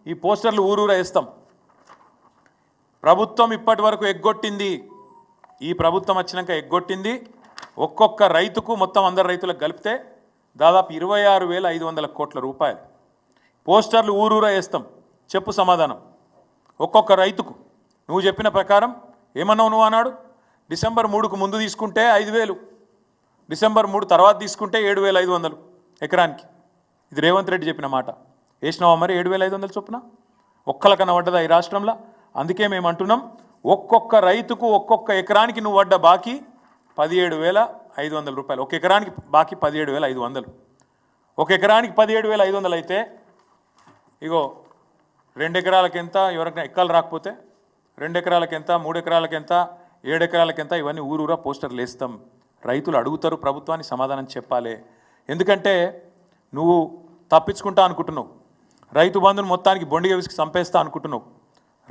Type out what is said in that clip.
ఈ పోస్టర్లు ఊరూరా వేస్తాం. ప్రభుత్వం ఇప్పటి వరకు ఎగ్గొట్టింది, ఈ ప్రభుత్వం వచ్చినాక ఎగ్గొట్టింది ఒక్కొక్క రైతుకు మొత్తం అందరు రైతులకు కలిపితే దాదాపు 26,500 కోట్ల రూపాయలు. పోస్టర్లు ఊరూరా వేస్తాం. చెప్పు సమాధానం. ఒక్కొక్క రైతుకు నువ్వు చెప్పిన ప్రకారం ఏమన్నావు నువ్వు అన్నాడు. డిసెంబర్ 3కు ముందు తీసుకుంటే 5,000, డిసెంబర్ 3 తర్వాత తీసుకుంటే 7,500 ఎకరానికి. ఇది రేవంత్ రెడ్డి చెప్పిన మాట. వేసినావా మరి 7,500 చొప్పున? ఒక్కలకన్నా పడ్డదా ఈ రాష్ట్రంలో? అందుకే మేము అంటున్నాం, ఒక్కొక్క రైతుకు ఒక్కొక్క ఎకరానికి నువ్వు పడ్డ బాకీ 17,500 రూపాయలు. ఒక ఎకరానికి బాకీ 17,500. ఒక ఎకరానికి 17,500 అయితే ఇగో 2 ఎకరాలకు ఎంత, ఎవరికైనా ఎక్కలు రాకపోతే 2 ఎకరాలకు ఎంత, 3 ఎకరాలకు ఎంత, 7 ఎకరాలకు ఎంత, ఇవన్నీ ఊరూరా పోస్టర్లు వేస్తాం. రైతులు అడుగుతారు, ప్రభుత్వాన్ని సమాధానం చెప్పాలి. ఎందుకంటే నువ్వు తప్పించుకుంటా అనుకుంటున్నావు, రైతు బంధుని మొత్తానికి బొండిగా విసికి చంపేస్తా అనుకుంటున్నావు.